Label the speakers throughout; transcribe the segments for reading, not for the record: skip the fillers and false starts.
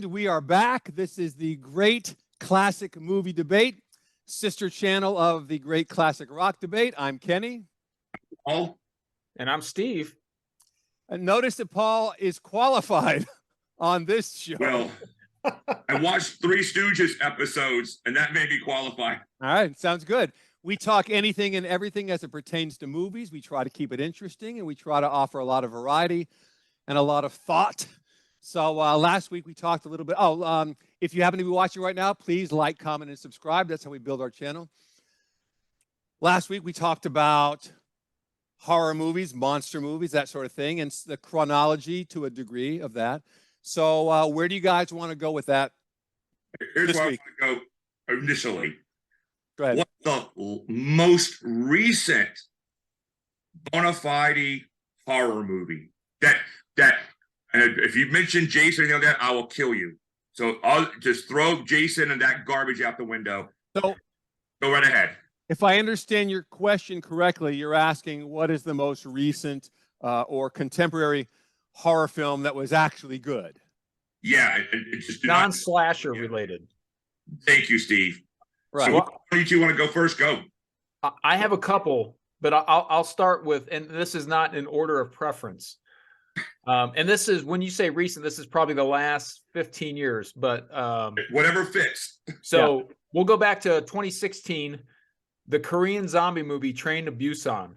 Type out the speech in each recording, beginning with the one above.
Speaker 1: And we are back. This is the Great Classic Movie Debate, sister channel of the Great Classic Rock Debate. I'm Kenny.
Speaker 2: Oh,
Speaker 3: and I'm Steve.
Speaker 1: And notice that Paul is qualified on this show.
Speaker 2: well, I watched Three Stooges episodes, and that made me qualify.
Speaker 1: All right, sounds good. We talk anything and everything as it pertains to movies. We try to keep it interesting, and we try to offer a lot of variety and a lot of thought. So last week we talked a little bit. If you happen to be watching right now, please like, comment, and subscribe. That's how we build our channel. Last week we talked about horror movies, monster movies, that sort of thing, and the chronology to a degree of that. So where do you guys want to go with that?
Speaker 2: Here's
Speaker 1: This
Speaker 2: where
Speaker 1: week.
Speaker 2: I want to go initially.
Speaker 1: Go ahead.
Speaker 2: What's the most recent bona fide horror movie and if you mention Jason or anything like that, I will kill you. So I'll just throw Jason and that garbage out the window.
Speaker 1: So
Speaker 2: go right ahead.
Speaker 1: if I understand your question correctly, you're asking what is the most recent or contemporary horror film that was actually good?
Speaker 2: Yeah, it just
Speaker 3: Non-slasher related.
Speaker 2: Thank you, Steve.
Speaker 1: Right.
Speaker 2: So what do you want to go first? Go.
Speaker 3: I have a couple, but I'll start with, and this is not in order of preference. And this is, when you say recent, this is probably the last 15 years, but
Speaker 2: whatever fits.
Speaker 3: So
Speaker 1: yeah.
Speaker 3: We'll go back to 2016, the Korean zombie movie Train to Busan.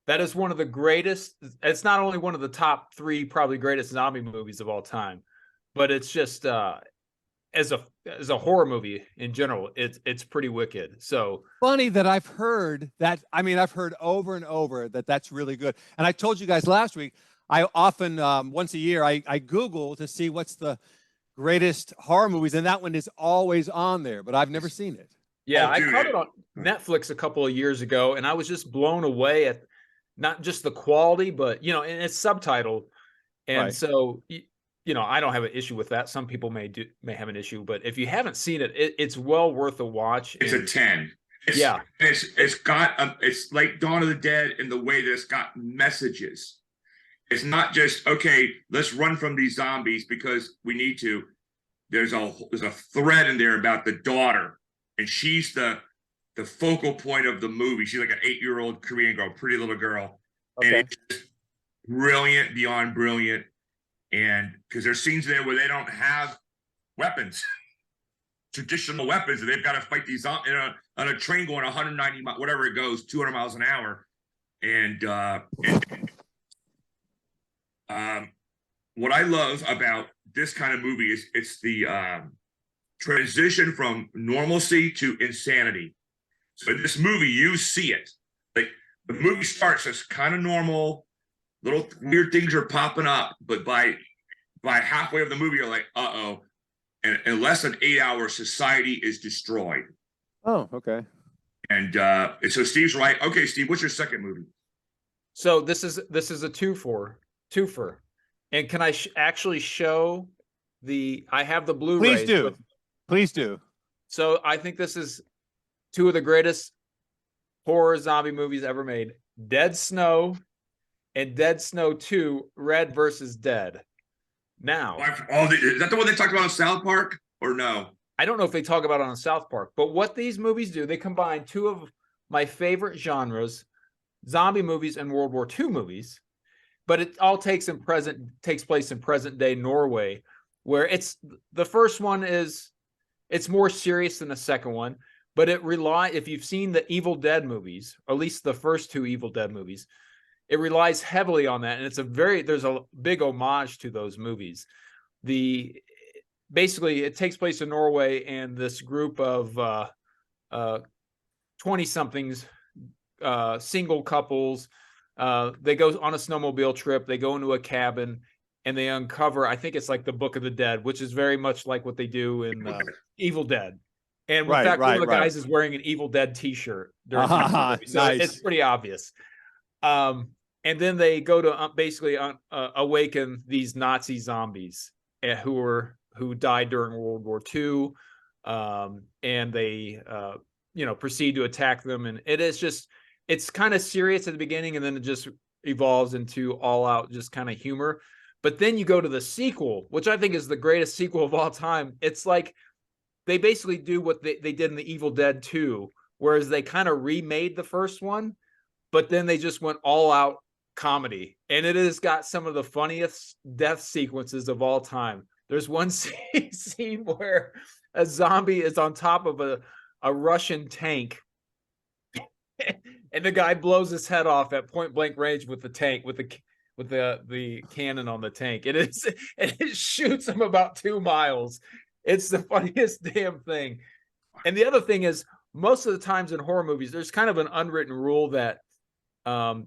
Speaker 3: That is one of the greatest. It's not only one of the top 3 probably greatest zombie movies of all time, but it's just as a horror movie in general, it's pretty wicked. So
Speaker 1: funny that I've heard that. I mean, I've heard over and over that that's really good. And I told you guys last week, I often once a year I Google to see what's the greatest horror movies, and that one is always on there, but I've never seen it.
Speaker 3: yeah,
Speaker 2: Oh,
Speaker 3: I caught it on Netflix a couple of years ago, and I was just blown away at not just the quality, but and it's subtitled, and
Speaker 1: Right.
Speaker 3: so I don't have an issue with that. Some people may have an issue, but if you haven't seen it, it's well worth a watch.
Speaker 2: It's a 10.
Speaker 3: Yeah,
Speaker 2: it's like Dawn of the Dead in the way that it's got messages. It's not just, okay, let's run from these zombies because we need to. There's a thread in there about the daughter, and she's the focal point of the movie. She's like an 8-year-old Korean girl, pretty little girl.
Speaker 3: okay.
Speaker 2: And it's just brilliant, beyond brilliant. And because there's scenes there where they don't have weapons, traditional weapons, and they've got to fight these on a train going 190 miles, whatever it goes, 200 miles an hour. And what I love about this kind of movie is it's the transition from normalcy to insanity. So in this movie, you see it. Like the movie starts as kind of normal, little weird things are popping up, but by halfway of the movie, you're like, uh-oh. And in less than 8 hours, society is destroyed.
Speaker 1: Oh, okay.
Speaker 2: And so Steve's right. Okay, Steve, what's your second movie?
Speaker 3: So this is a twofer. And can I actually show I have the Blu-ray.
Speaker 1: Please do. Please do.
Speaker 3: So I think this is 2 of the greatest horror zombie movies ever made. Dead Snow and Dead Snow 2, Red versus Dead. Now,
Speaker 2: Is that the one they talked about on South Park or no?
Speaker 3: I don't know if they talk about it on South Park, but what these movies do, they combine 2 of my favorite genres, zombie movies and World War II movies. But it all takes place in present day Norway, where the first one it's more serious than the second one, but if you've seen the Evil Dead movies, or at least the first 2 Evil Dead movies, it relies heavily on that, and there's a big homage to those movies. Basically it takes place in Norway, and this group of 20-somethings, single couples. They go on a snowmobile trip. They go into a cabin, and they uncover, I think it's like the Book of the Dead, which is very much like what they do in Evil Dead. And in fact, one of the guys is wearing an Evil Dead T-shirt during the movie, so
Speaker 1: nice.
Speaker 3: It's pretty obvious. And then they go to basically awaken these Nazi zombies who died during World War II, and they proceed to attack them. And it's kind of serious at the beginning, and then it just evolves into all out just kind of humor. But then you go to the sequel, which I think is the greatest sequel of all time. It's like they basically do what they did in the Evil Dead 2, whereas they kind of remade the first one, but then they just went all out comedy. And it has got some of the funniest death sequences of all time. There's one scene where a zombie is on top of a Russian tank, and the guy blows his head off at point blank range with the tank, with the cannon on the tank. And it shoots him about 2 miles. It's the funniest damn thing. And the other thing is, most of the times in horror movies, there's kind of an unwritten rule that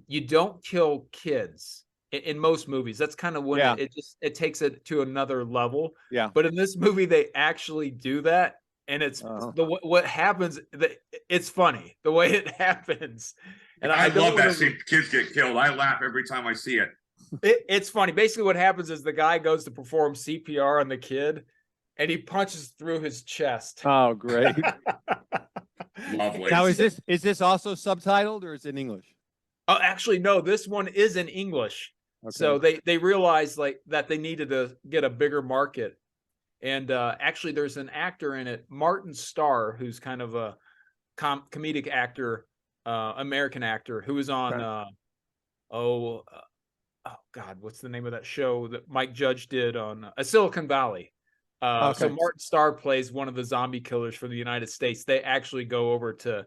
Speaker 3: you don't kill kids in most movies. That's kind of when it takes it to another level.
Speaker 1: Yeah.
Speaker 3: But in this movie, they actually do that, and it's what happens. It's funny the way it happens. And
Speaker 2: I love that scene. Kids get killed. I laugh every time I see it.
Speaker 3: It's funny. Basically, what happens is the guy goes to perform CPR on the kid, and he punches through his chest.
Speaker 1: Oh, great.
Speaker 2: Lovely.
Speaker 1: Now, is this also subtitled, or is it in English?
Speaker 3: Oh, actually, no. This one is in English. Okay. So they realized like that they needed to get a bigger market. And actually, there's an actor in it, Martin Starr, who's kind of a comedic actor, American actor, who was on oh God, what's the name of that show that Mike Judge did on Silicon Valley? So Martin Starr plays one of the zombie killers for the United States. They actually go over to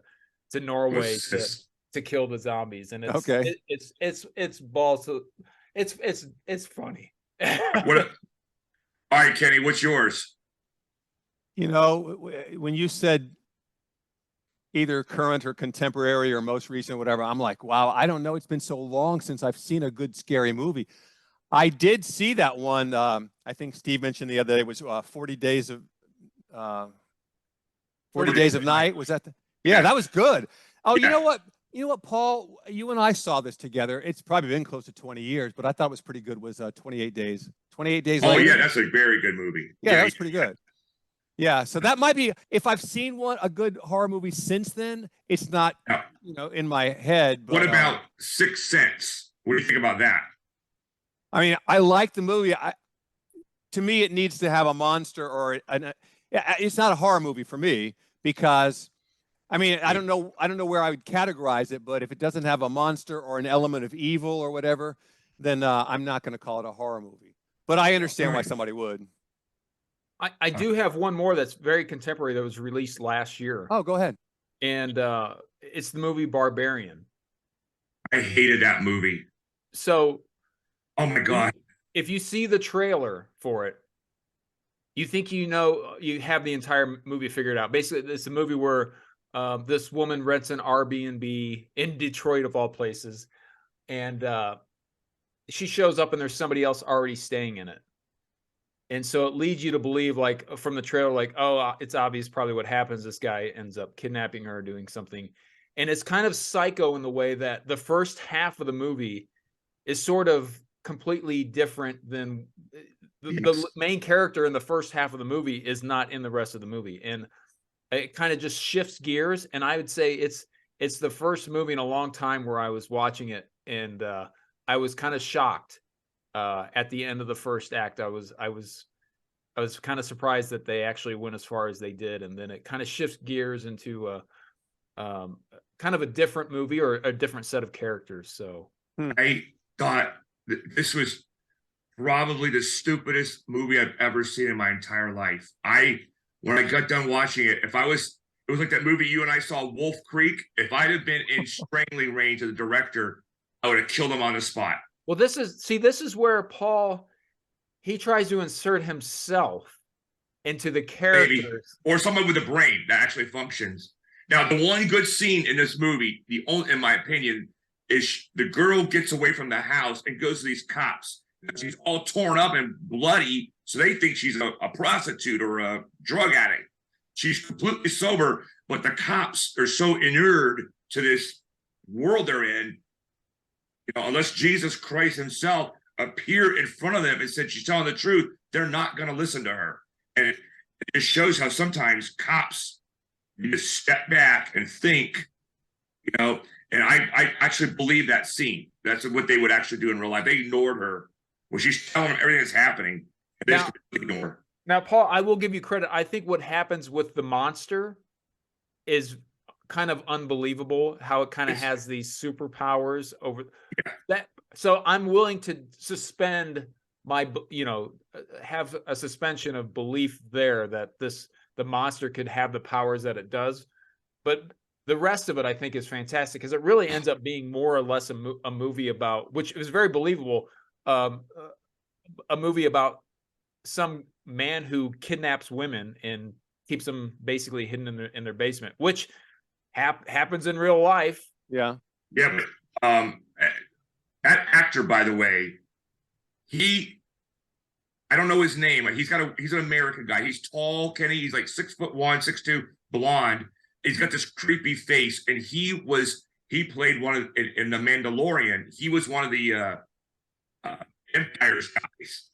Speaker 3: Norway to kill the zombies, and it's balls. It's funny.
Speaker 2: All right, Kenny, what's yours?
Speaker 1: You know, when you said either current or contemporary or most recent, whatever, I'm like, wow, I don't know. It's been so long since I've seen a good scary movie. I did see that one. I think Steve mentioned the other day, it was 40 Days of 40 Days of Night. Was that? Yeah, that was good. Oh, yeah. You know what, Paul? You and I saw this together. It's probably been close to 20 years, but I thought it was pretty good. Was 28 Days. 28 Days
Speaker 2: Later.
Speaker 1: Oh,
Speaker 2: yeah, that's a very good movie.
Speaker 1: Yeah, that was pretty good. Yeah, so that might be, if I've seen a good horror movie since then, it's not, in my head. But,
Speaker 2: what about Sixth Sense? What do you think about that?
Speaker 1: I mean, I like the movie. To me, it needs to have a monster or it's not a horror movie for me because, I mean, I don't know where I would categorize it, but if it doesn't have a monster or an element of evil or whatever, then I'm not going to call it a horror movie. But I understand why somebody would.
Speaker 3: I do have one more that's very contemporary that was released last year.
Speaker 1: Oh, go ahead.
Speaker 3: And it's the movie Barbarian.
Speaker 2: I hated that movie.
Speaker 3: So,
Speaker 2: oh my God.
Speaker 3: If you see the trailer for it, you think you have the entire movie figured out. Basically, it's a movie where this woman rents an Airbnb in Detroit, of all places, and she shows up and there's somebody else already staying in it. And so it leads you to believe, like, from the trailer, like, oh, it's obvious probably what happens. This guy ends up kidnapping her, doing something. And it's kind of psycho in the way that the first half of the movie is sort of completely different than the main character in the first half of the movie is not in the rest of the movie. And it kind of just shifts gears. And I would say it's the first movie in a long time where I was watching it. And I was kind of shocked. At the end of the first act, I was kind of surprised that they actually went as far as they did, and then it kind of shifts gears into kind of a different movie or a different set of characters. So
Speaker 2: I thought this was probably the stupidest movie I've ever seen in my entire life. When I got done watching it, it was like that movie you and I saw, Wolf Creek. If I'd have been in strangling range of the director, I would have killed him on the spot.
Speaker 3: Well, this is where Paul, he tries to insert himself into the characters.
Speaker 2: Maybe. Or someone with a brain that actually functions. Now, the one good scene in this movie, the only, in my opinion, is the girl gets away from the house and goes to these cops. She's all torn up and bloody, so they think she's a prostitute or a drug addict. She's completely sober, but the cops are so inured to this world they're in. Unless Jesus Christ himself appeared in front of them and said she's telling the truth, they're not going to listen to her. And it just shows how sometimes cops just step back and think, and I actually believe that scene. That's what they would actually do in real life. They ignored her where she's telling him everything that's happening. And they just ignore her.
Speaker 3: Now, Paul, I will give you credit. I think what happens with the monster is kind of unbelievable, how it kind of has these superpowers over that. So I'm willing to suspend my, have a suspension of belief there that the monster could have the powers that it does. But the rest of it, I think, is fantastic because it really ends up being more or less a movie about, which is very believable, a movie about some man who kidnaps women and keeps them basically hidden in their basement, which happens in real life.
Speaker 1: Yeah.
Speaker 2: Yeah, but that actor, by the way, I don't know his name. He's an American guy. He's tall, Kenny. He's like 6'1", 6'2", blonde. He's got this creepy face, and he played in The Mandalorian. He was one of the Empire's guys,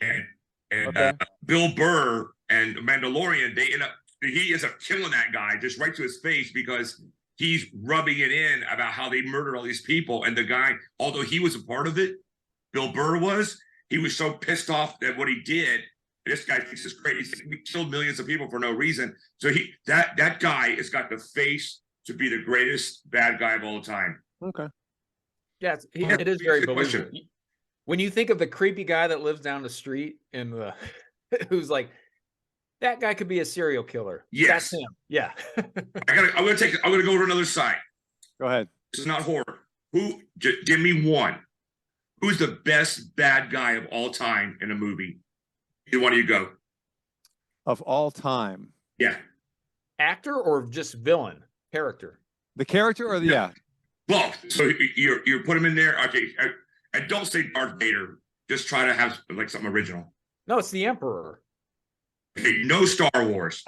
Speaker 2: and
Speaker 3: Okay.
Speaker 2: Bill Burr and Mandalorian. He ends up killing that guy just right to his face because he's rubbing it in about how they murdered all these people. And the guy, although he was a part of it, Bill Burr he was so pissed off at what he did. This guy thinks it's great. He's we killed millions of people for no reason. So that guy has got the face to be the greatest bad guy of all time.
Speaker 1: Okay.
Speaker 3: Yeah, it is very believable. When you think of the creepy guy that lives down the street and who's like, that guy could be a serial killer.
Speaker 2: Yes.
Speaker 3: That's him. Yeah.
Speaker 2: I'm gonna go to another side.
Speaker 1: Go ahead.
Speaker 2: This is not horror. Give me one. Who's the best bad guy of all time in a movie? Either one of you go.
Speaker 1: Of all time.
Speaker 2: Yeah.
Speaker 3: Actor or just villain character?
Speaker 1: The character or the yeah.
Speaker 2: Both. So you put him in there. Okay. And don't say Darth Vader. Just try to have like something original.
Speaker 3: No, it's the Emperor.
Speaker 2: Okay, no Star Wars.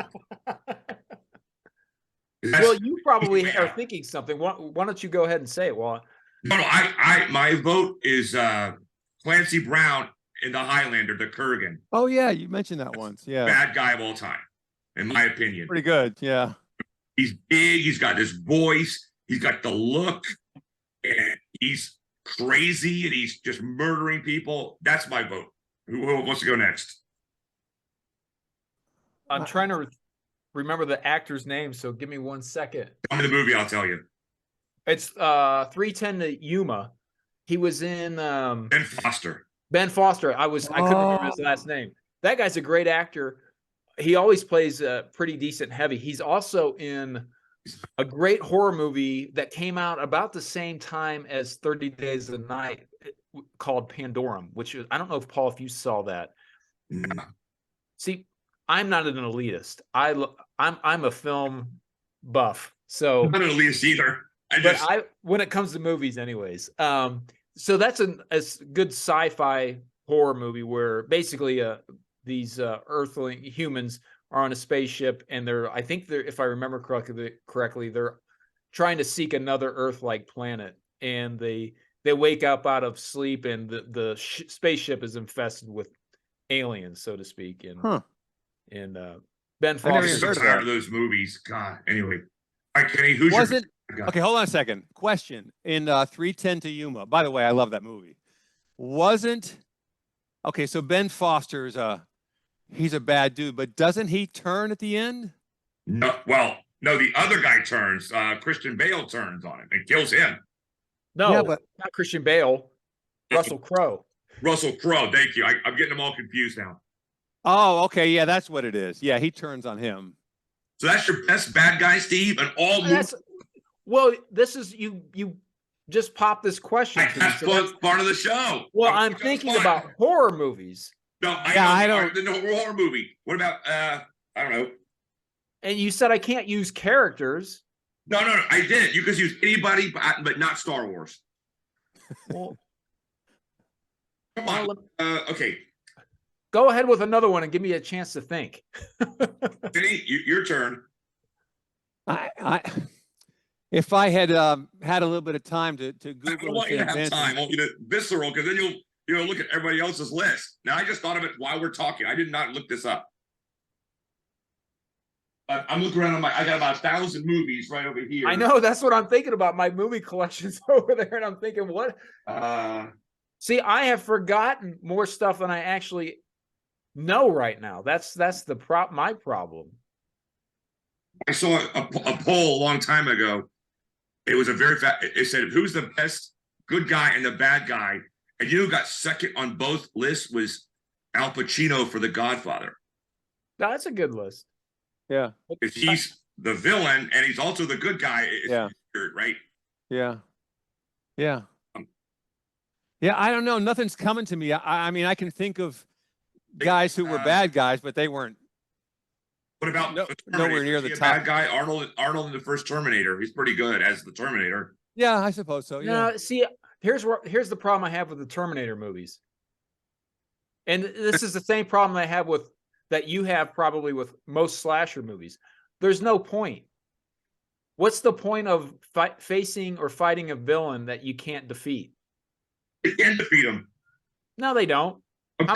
Speaker 3: Well, you probably are thinking something. Why don't you go ahead and say it? Well,
Speaker 2: no, my vote is Clancy Brown in The Highlander, the Kurgan.
Speaker 1: Oh yeah, you mentioned that once. Yeah.
Speaker 2: Bad guy of all time, in my opinion.
Speaker 1: Pretty good. Yeah.
Speaker 2: He's big. He's got this voice. He's got the look. And he's crazy, and he's just murdering people. That's my vote. Who wants to go next?
Speaker 3: I'm trying to remember the actor's name, so give me 1 second.
Speaker 2: Tell me the movie, I'll tell you.
Speaker 3: It's 3:10 to Yuma. He was in
Speaker 2: Ben Foster.
Speaker 3: Ben Foster. I couldn't remember his last name. That guy's a great actor. He always plays pretty decent heavy. He's also in a great horror movie that came out about the same time as 30 Days of Night called Pandorum, which is, I don't know if Paul, if you saw that.
Speaker 2: No.
Speaker 3: See, I'm not an elitist. I'm a film buff. So
Speaker 2: I'm not an elitist either.
Speaker 3: When it comes to movies, anyways. So that's a good sci-fi horror movie where basically these Earthling humans are on a spaceship, and I think if I remember correctly, they're trying to seek another Earth-like planet, and they wake up out of sleep, and the spaceship is infested with aliens, so to speak. And Ben Foster.
Speaker 2: I'm so tired of those movies. God. Anyway, all right, Kenny, who's your
Speaker 1: okay, hold on a second. Question. In 3:10 to Yuma. By the way, I love that movie. Okay, so Ben Foster's he's a bad dude, but doesn't he turn at the end?
Speaker 2: No, no, the other guy turns. Christian Bale turns on him and kills him.
Speaker 3: No, yeah, but not Christian Bale. Russell Crowe.
Speaker 2: Russell Crowe, thank you. I'm getting them all confused now.
Speaker 1: Oh, okay, yeah, that's what it is. Yeah, he turns on him.
Speaker 2: So that's your best bad guy, Steve, and all movies.
Speaker 3: Well, this is you just popped this question.
Speaker 2: That's part of the show.
Speaker 3: Well, I'm thinking about horror movies.
Speaker 2: No, I don't. No horror movie. What about I don't know.
Speaker 3: And you said I can't use characters.
Speaker 2: No, I didn't. You could use anybody, but not Star Wars.
Speaker 3: Well,
Speaker 2: come on. Okay.
Speaker 3: Go ahead with another one and give me a chance to think.
Speaker 2: Vinny, your turn.
Speaker 1: If I had had a little bit of time to Google,
Speaker 2: I don't want you to have time. I want you to visceral, because then you'll look at everybody else's list. Now, I just thought of it while we're talking. I did not look this up. I'm looking around. I got about 1,000 movies right over here.
Speaker 3: I know, that's what I'm thinking about. My movie collection's over there, and I'm thinking, what? See, I have forgotten more stuff than I actually know right now. That's my problem.
Speaker 2: I saw a poll a long time ago. It was a very it said who's the best good guy and the bad guy, and you know who got second on both lists was Al Pacino for The Godfather.
Speaker 3: That's a good list.
Speaker 1: Yeah.
Speaker 2: Because he's the villain and he's also the good guy.
Speaker 1: Yeah.
Speaker 2: Right.
Speaker 1: Yeah. Yeah. Yeah. I don't know. Nothing's coming to me. I mean, I can think of guys who were bad guys, but they weren't.
Speaker 2: What about
Speaker 1: nowhere near the top?
Speaker 2: Bad guy Arnold in the first Terminator. He's pretty good as the Terminator.
Speaker 1: Yeah, I suppose so. Yeah.
Speaker 3: No, see, here's the problem I have with the Terminator movies, and this is the same problem I have with that you have probably with most slasher movies. There's no point. What's the point of facing or fighting a villain that you can't defeat?
Speaker 2: You can defeat him.
Speaker 3: No, they don't.
Speaker 2: How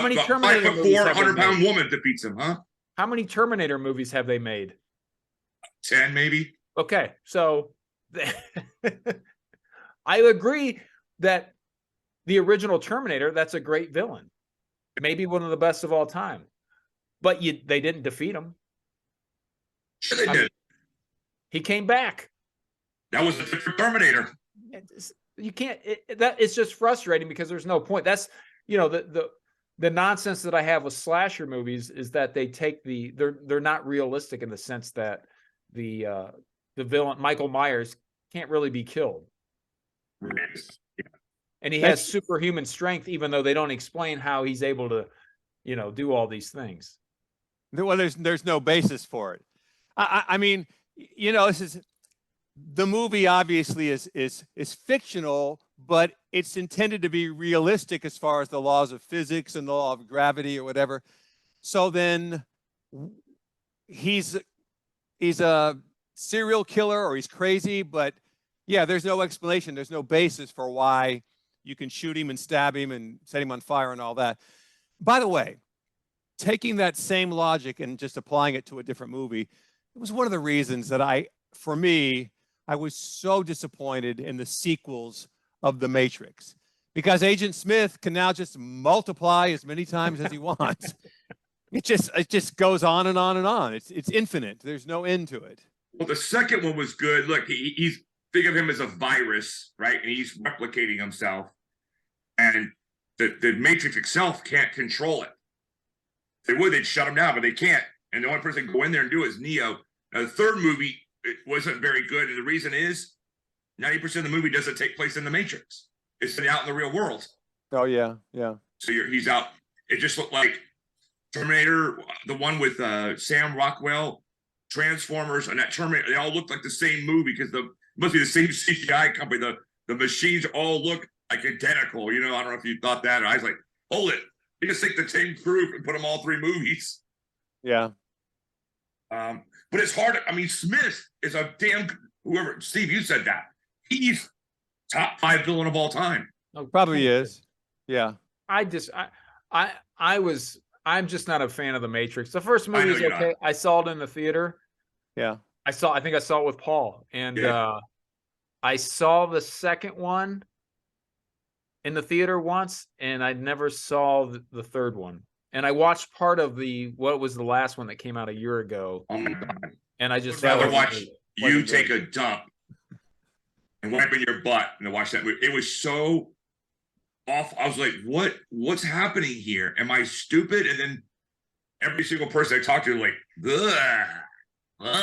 Speaker 3: many Terminator movies have they
Speaker 2: 400-pound
Speaker 3: made?
Speaker 2: woman defeats him, huh?
Speaker 3: How many Terminator movies have they made?
Speaker 2: 10, maybe.
Speaker 3: Okay, so I agree that the original Terminator, that's a great villain. Maybe one of the best of all time. But they didn't defeat him.
Speaker 2: Sure they did.
Speaker 3: He came back.
Speaker 2: That was a different Terminator.
Speaker 3: You can't. It's just frustrating because there's no point. That's the nonsense that I have with slasher movies is that they take they're not realistic in the sense that the villain Michael Myers can't really be killed.
Speaker 2: Yeah.
Speaker 3: And he has superhuman strength, even though they don't explain how he's able to, do all these things.
Speaker 1: Well, there's no basis for it. I mean, this is the movie. Obviously, is fictional, but it's intended to be realistic as far as the laws of physics and the law of gravity or whatever. So then, he's a serial killer or he's crazy, but yeah, there's no explanation. There's no basis for why you can shoot him and stab him and set him on fire and all that. By the way, taking that same logic and just applying it to a different movie, it was one of the reasons that I was so disappointed in the sequels of The Matrix, because Agent Smith can now just multiply as many times as he wants. It just goes on and on and on. It's infinite. There's no end to it.
Speaker 2: Well, the second one was good. Look, he's think of him as a virus, right? And he's replicating himself. And the Matrix itself can't control it. If they would, they'd shut him down, but they can't. And the only person to go in there and do it is Neo. Now, the third movie, it wasn't very good. And the reason is 90% of the movie doesn't take place in the Matrix. It's out in the real world.
Speaker 1: Oh, yeah, yeah.
Speaker 2: So he's out. It just looked like Terminator, the one with Sam Rockwell, Transformers, and that Terminator, they all look like the same movie because must be the same CGI company. The machines all look like identical. I don't know if you thought that. I was like, hold it. You just take the same crew and put them all 3 movies.
Speaker 1: Yeah.
Speaker 2: But it's hard. I mean, Smith is a whoever, Steve, you said that. He's top 5 villain of all time.
Speaker 3: Oh,
Speaker 1: probably is. Yeah.
Speaker 3: I'm just not a fan of The Matrix. The first movie is okay. I saw it in the theater.
Speaker 1: Yeah.
Speaker 3: I think I saw it with Paul. And I saw the second one in the theater once, and I never saw the third one. And I watched part of what was the last one that came out a year ago.
Speaker 2: Oh my God.
Speaker 3: And I just
Speaker 2: rather watch you take a dump and wipe in your butt and watch that movie. It was so awful. I was like, what's happening here? Am I stupid? And then every single person I talked to, like, ugh.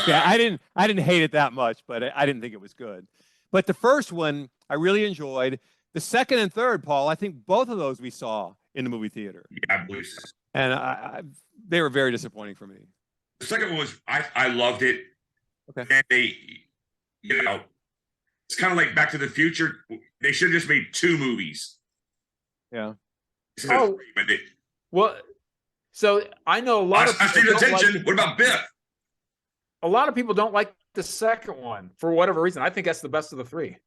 Speaker 1: Yeah, I didn't hate it that much, but I didn't think it was good. But the first one I really enjoyed. The second and third, Paul, I think both of those we saw in the movie theater.
Speaker 2: Yeah, I believe so.
Speaker 1: And they were very disappointing for me.
Speaker 2: The second one was I loved it.
Speaker 1: Okay.
Speaker 2: And they, it's kind of like Back to the Future. They should have just made 2 movies.
Speaker 1: Yeah.
Speaker 3: Well, so I know a lot of people don't
Speaker 2: attention. What about Biff?
Speaker 3: A lot of people don't like the second one for whatever reason. I think that's the best of the 3.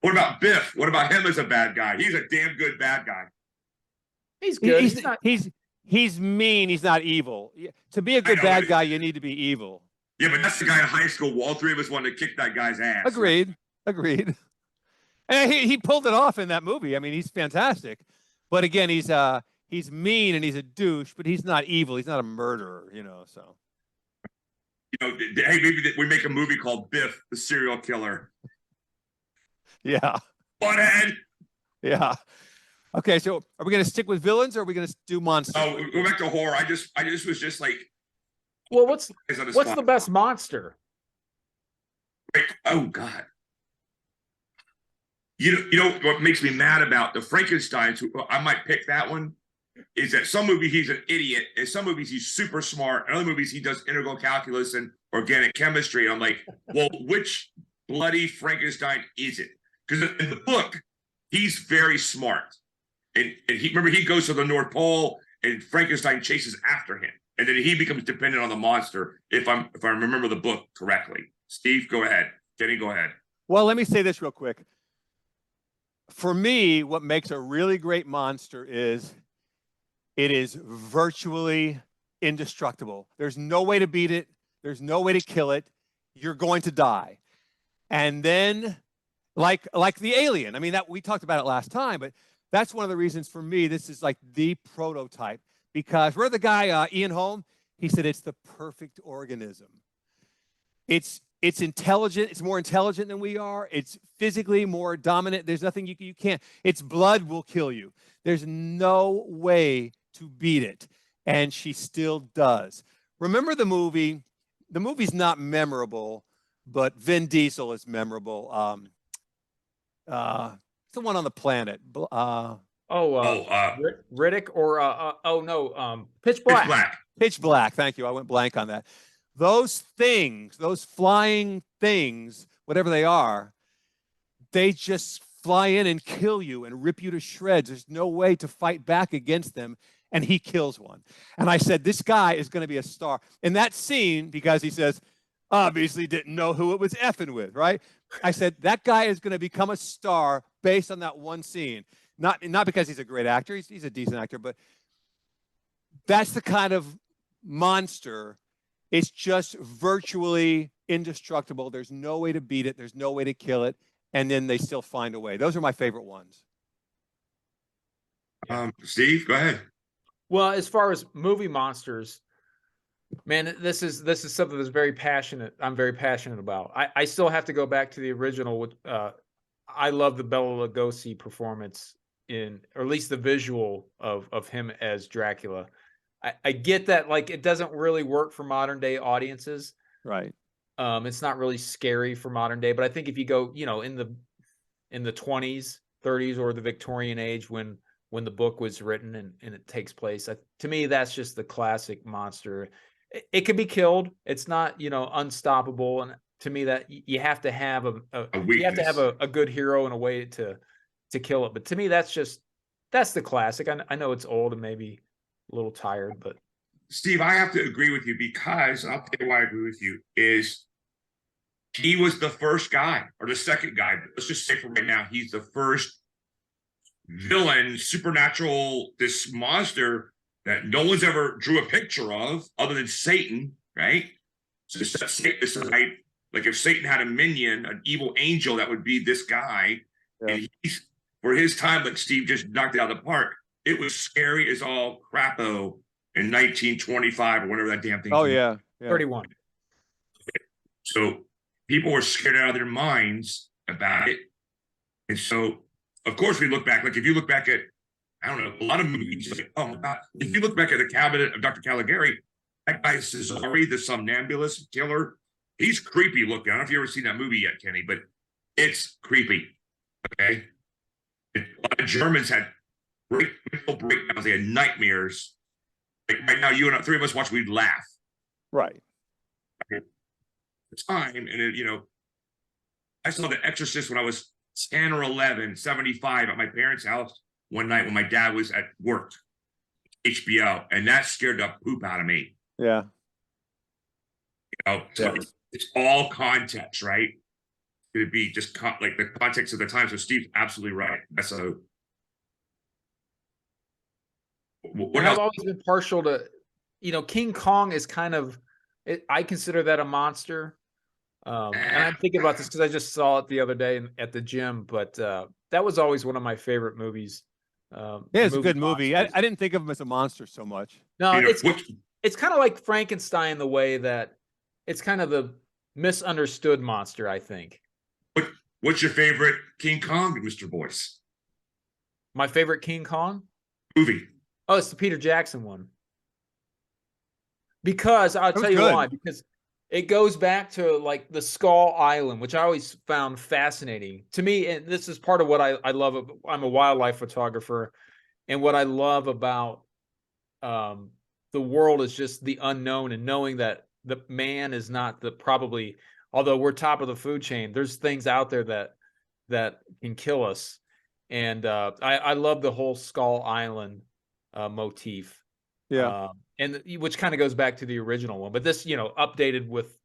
Speaker 2: What about Biff? What about him as a bad guy? He's a damn good bad guy.
Speaker 3: He's good.
Speaker 1: He's mean. He's not evil. To be a good bad guy, you need to be evil.
Speaker 2: Yeah, but that's the guy in high school. All 3 of us wanted to kick that guy's ass.
Speaker 1: Agreed. And he pulled it off in that movie. I mean, he's fantastic. But again, he's mean and he's a douche, but he's not evil. He's not a murderer, you know. So
Speaker 2: You know, hey, maybe we make a movie called Biff, the serial killer.
Speaker 1: yeah,
Speaker 2: Butthead.
Speaker 1: yeah. Okay, so are we going to stick with villains or are we going to do monsters?
Speaker 2: Oh, go back to horror. I just was just like,
Speaker 3: Well, what's
Speaker 2: on the
Speaker 3: what's
Speaker 2: spot.
Speaker 3: the best monster?
Speaker 2: Like, oh God. You know what makes me mad about the Frankensteins? I might pick that one. Is that some movies he's an idiot, in some movies he's super smart, in other movies he does integral calculus and organic chemistry. And I'm like, well, which bloody Frankenstein is it? Because in the book, he's very smart. And he remember he goes to the North Pole and Frankenstein chases after him. And then he becomes dependent on the monster, if I remember the book correctly. Steve, go ahead. Jenny, go ahead.
Speaker 1: Well, let me say this real quick. For me, what makes a really great monster is it is virtually indestructible. There's no way to beat it. There's no way to kill it. You're going to die. And then, like the alien, I mean, that we talked about it last time, but that's one of the reasons for me, this is like the prototype. Because we're the guy, Ian Holm, he said it's the perfect organism. It's intelligent. It's more intelligent than we are. It's physically more dominant. There's nothing you can't. Its blood will kill you. There's no way to beat it. And she still does. Remember the movie? The movie's not memorable, but Vin Diesel is memorable. It's the one on the planet.
Speaker 3: Riddick or Pitch Black.
Speaker 2: Pitch Black.
Speaker 1: Pitch Black. Thank you. I went blank on that. Those things, those flying things, whatever they are, they just fly in and kill you and rip you to shreds. There's no way to fight back against them. And he kills one. And I said, this guy is going to be a star. In that scene, because he says, obviously didn't know who it was effing with, right? I said, that guy is going to become a star based on that one scene. Not because he's a great actor. He's a decent actor, but that's the kind of monster. It's just virtually indestructible. There's no way to beat it. There's no way to kill it. And then they still find a way. Those are my favorite ones.
Speaker 2: Steve, go ahead.
Speaker 3: Well, as far as movie monsters, man, this is something that's very passionate. I'm very passionate about. I still have to go back to the original. I love the Bela Lugosi performance or at least the visual of him as Dracula. I get that, like, it doesn't really work for modern day audiences.
Speaker 1: Right.
Speaker 3: It's not really scary for modern day, but I think if you go, in the 20s, 30s, or the Victorian age when the book was written and it takes place, to me, that's just the classic monster. It can be killed. It's not, unstoppable. And to me, that you have to have a good hero and a way to kill it. But to me, that's the classic. I know it's old and maybe a little tired, but
Speaker 2: Steve, I have to agree with you because I'll tell you why I agree with you is he was the first guy or the second guy. But let's just say for right now, he's the first villain, supernatural, this monster that no one's ever drew a picture of other than Satan, right? So this is like if Satan had a minion, an evil angel, that would be this guy. Yeah. And he's, for his time, like Steve just knocked it out of the park. It was scary as all crapo in 1925 or whatever that damn thing.
Speaker 1: Oh, yeah.
Speaker 3: 31.
Speaker 2: So people were scared out of their minds about it. And so, of course, we look back. Like, if you look back at, I don't know, a lot of movies, like, oh my God. If you look back at the Cabinet of Dr. Caligari, that guy Cesare, the somnambulist killer, he's creepy looking. I don't know if you've ever seen that movie yet, Kenny, but it's creepy. Okay. A lot of Germans had breakdowns. They had nightmares. Like right now, you and three of us watch, we'd laugh.
Speaker 1: Right.
Speaker 2: The time, and it, I saw The Exorcist when I was 10 or 11, 75 at my parents' house one night when my dad was at work, HBO, and that scared the poop out of me.
Speaker 1: Yeah.
Speaker 2: So it's all context, right? It would be just like the context of the time. So Steve's absolutely right. That's
Speaker 3: I've always been partial to, King Kong is kind of, I consider that a monster. And I'm thinking about this because I just saw it the other day at the gym, but that was always one of my favorite movies.
Speaker 1: Yeah, it's a good movie. I
Speaker 3: monsters.
Speaker 1: didn't think of him as a monster so much.
Speaker 3: No,
Speaker 2: Peter,
Speaker 3: it's kind of like Frankenstein the way that it's kind of the misunderstood monster, I think.
Speaker 2: what's your favorite King Kong, Mr. Boyce?
Speaker 3: My favorite King Kong?
Speaker 2: Movie.
Speaker 3: Oh, it's the Peter Jackson one. Because I'll tell you why. Because it goes back to like the Skull Island, which I always found fascinating. To me, and this is part of what I love. I'm a wildlife photographer, and what I love about the world is just the unknown and knowing that the man is not the probably, although we're top of the food chain, there's things out there that can kill us. And I love the whole Skull Island motif.
Speaker 1: Yeah.
Speaker 3: And which kind of goes back to the original one, but this, updated with,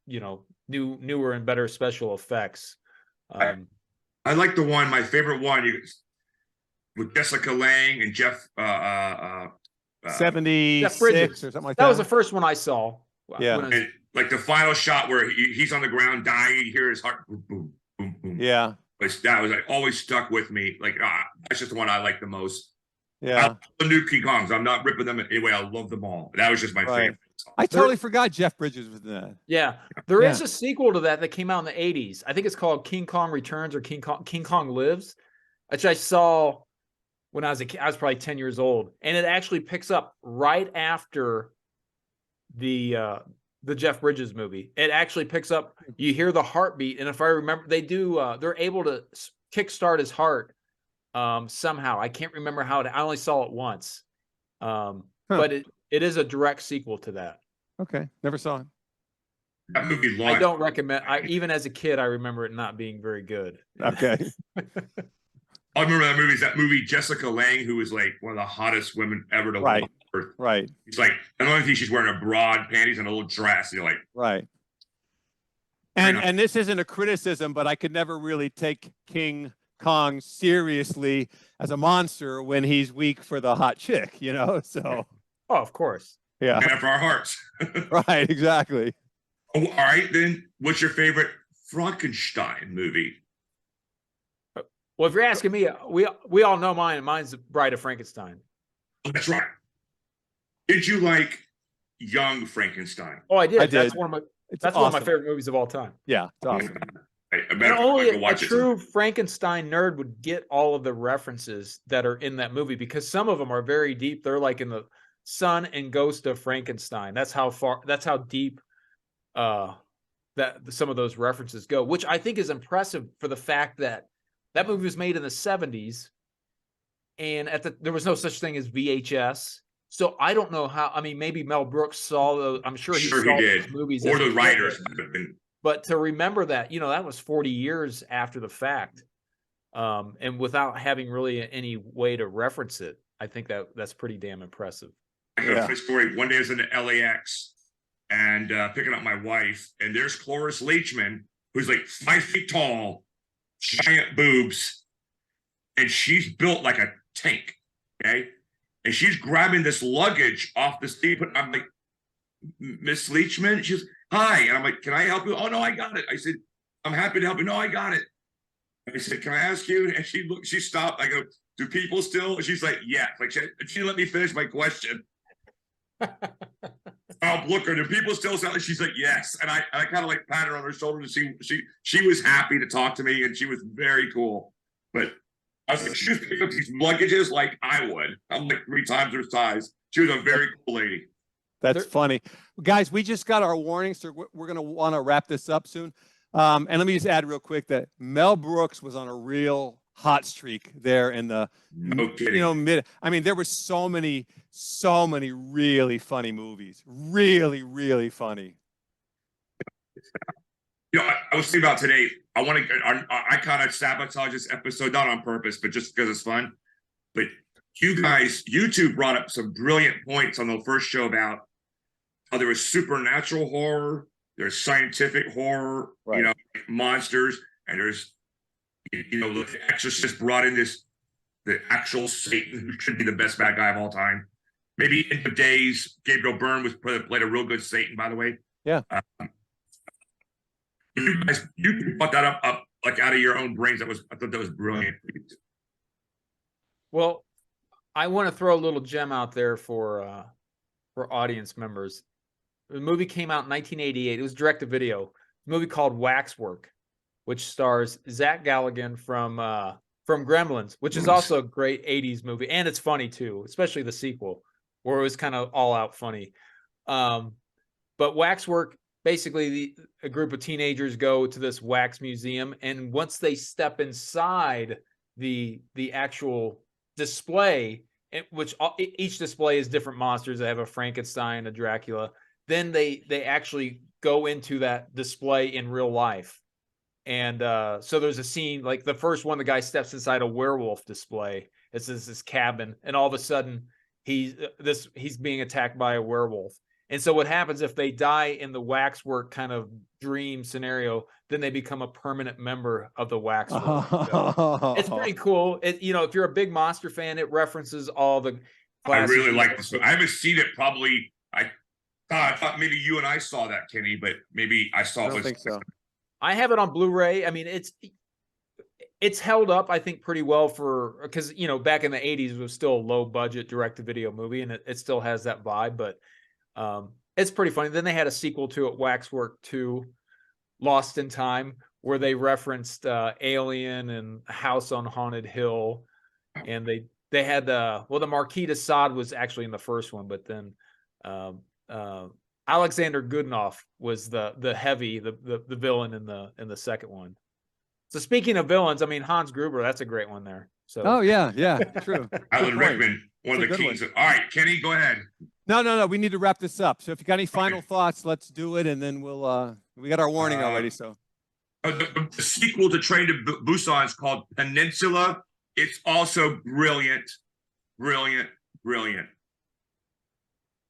Speaker 3: newer and better special effects.
Speaker 2: I like the one, my favorite one, with Jessica Lange and Jeff
Speaker 1: 76
Speaker 3: Bridges
Speaker 1: or something like that.
Speaker 3: That was the first one I saw.
Speaker 1: Yeah.
Speaker 2: And like the final shot where he's on the ground dying, you hear his heart boom, boom, boom, boom.
Speaker 1: Yeah.
Speaker 2: That was like always stuck with me. Like that's just the one I like the most.
Speaker 1: Yeah.
Speaker 2: I love the new King Kongs. I'm not ripping them anyway. I love them all. That was just my favorite.
Speaker 1: I totally forgot Jeff Bridges was in that.
Speaker 3: Yeah. There is a sequel to that came out in the 80s. I think it's called King Kong Returns or King Kong Lives, which I saw when I was a kid. I was probably 10 years old. And it actually picks up right after the Jeff Bridges movie. It actually picks up, you hear the heartbeat. And if I remember, they're able to kickstart his heart somehow. I can't remember how I only saw it once. But it is a direct sequel to that.
Speaker 1: Okay. Never saw it.
Speaker 2: That movie
Speaker 3: I don't recommend. Even as a kid, I remember it not being very good.
Speaker 1: Okay.
Speaker 2: I remember that movie, Jessica Lange, who was like one of the hottest women ever to
Speaker 1: Right.
Speaker 2: walk.
Speaker 1: Right.
Speaker 2: It's like, the only thing she's wearing a broad panties and a little dress. You're like,
Speaker 1: right. And this isn't a criticism, but I could never really take King Kong seriously as a monster when he's weak for the hot chick, So.
Speaker 3: Oh, of course.
Speaker 2: yeah, man for our hearts.
Speaker 1: Right. Exactly.
Speaker 2: Oh, all right, then. What's your favorite Frankenstein movie?
Speaker 3: Well, if you're asking me, we all know mine. Mine's Bride of Frankenstein.
Speaker 2: That's right. Did you like Young Frankenstein?
Speaker 3: Oh, I did.
Speaker 1: I did.
Speaker 3: That's one of my favorite movies of all time.
Speaker 1: Yeah, it's awesome.
Speaker 3: And only a true Frankenstein nerd would get all of the references that are in that movie because some of them are very deep. They're like in the Son and Ghost of Frankenstein. That's how deep that some of those references go, which I think is impressive for the fact that that movie was made in the 70s, and there was no such thing as VHS. So I don't know how. I mean, maybe Mel Brooks saw those. I'm sure he saw
Speaker 2: did.
Speaker 3: Those movies,
Speaker 2: or the writers.
Speaker 3: But to remember that, that was 40 years after the fact, and without having really any way to reference it, I think that's pretty damn impressive.
Speaker 2: I got a funny story. One day I was in the LAX and picking up my wife, and there's Cloris Leachman, who's like 5 feet tall, giant boobs, and she's built like a tank. Okay. And she's grabbing this luggage off the seat. I'm like, Miss Leachman? She's, hi. And I'm like, can I help you? Oh, no, I got it. I said, I'm happy to help you. No, I got it. I said, can I ask you? And she stopped. I go, do people still? She's like, yeah. Like she let me finish my question. I'll look her. Do people still sound? She's like, yes. And I kind of like patted her on her shoulder to see she was happy to talk to me, and she was very cool. But I was like, she was picking up these luggages like I would. I'm like 3 times her size. She was a very cool lady.
Speaker 1: That's funny. Guys, we just got our warning, so we're going to want to wrap this up soon. And let me just add real quick that Mel Brooks was on a real hot streak there in the mid. I mean, there were so many really funny movies. Really, really funny.
Speaker 2: I was thinking about today. I kind of sabotage this episode, not on purpose, but just because it's fun. But you two brought up some brilliant points on the first show about how there was supernatural horror, there's scientific horror,
Speaker 1: right.
Speaker 2: Monsters, and there's, the Exorcist brought in the actual Satan, who should be the best bad guy of all time. Maybe in the days, Gabriel Byrne played a real good Satan, by the way.
Speaker 1: Yeah.
Speaker 2: You brought that up like out of your own brains. I thought that was brilliant.
Speaker 3: Well, I want to throw a little gem out there for audience members. The movie came out in 1988. It was direct to video. A movie called Waxwork, which stars Zach Galligan from Gremlins, which is also a great 80s movie, and it's funny too, especially the sequel, where it was kind of all out funny. But Waxwork, basically a group of teenagers go to this wax museum, and once they step inside the actual display, which each display is different monsters. They have a Frankenstein, a Dracula. Then they actually go into that display in real life. And so there's a scene, like the first one, the guy steps inside a werewolf display. It's this cabin, and all of a sudden he's being attacked by a werewolf. And so what happens if they die in the Waxwork kind of dream scenario, then they become a permanent member of the Waxwork. So it's pretty cool. If you're a big monster fan, it references all the
Speaker 2: I really like this one. I haven't seen it probably. I thought maybe you and I saw that, Kenny, but maybe I saw it.
Speaker 1: I don't think so.
Speaker 3: I have it on Blu-ray. I mean, it's held up, I think, pretty well because back in the 80s it was still a low budget direct to video movie, and it still has that vibe, but it's pretty funny. Then they had a sequel to it, Waxwork 2, Lost in Time, where they referenced Alien and House on Haunted Hill, and they had the Marquis de Sade was actually in the first one, but then Alexander Goodenough was the villain in the second one. So speaking of villains, I mean, Hans Gruber, that's a great one there. So
Speaker 1: oh yeah, true.
Speaker 2: Alan Rickman, one of the kings. All right, Kenny, go ahead.
Speaker 1: No. We need to wrap this up. So if you got any final thoughts, let's do it, and then we'll. We got our warning already. So
Speaker 2: the sequel to Train to Busan is called Peninsula. It's also brilliant.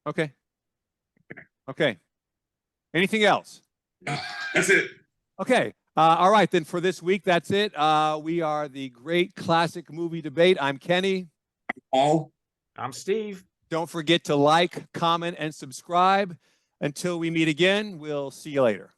Speaker 1: Okay. Anything else?
Speaker 2: That's it.
Speaker 1: Okay. All right, then for this week, that's it. We are the Great Classic Movie Debate. I'm Kenny.
Speaker 2: Paul.
Speaker 3: I'm Steve.
Speaker 1: Don't forget to like, comment, and subscribe. Until we meet again, we'll see you later.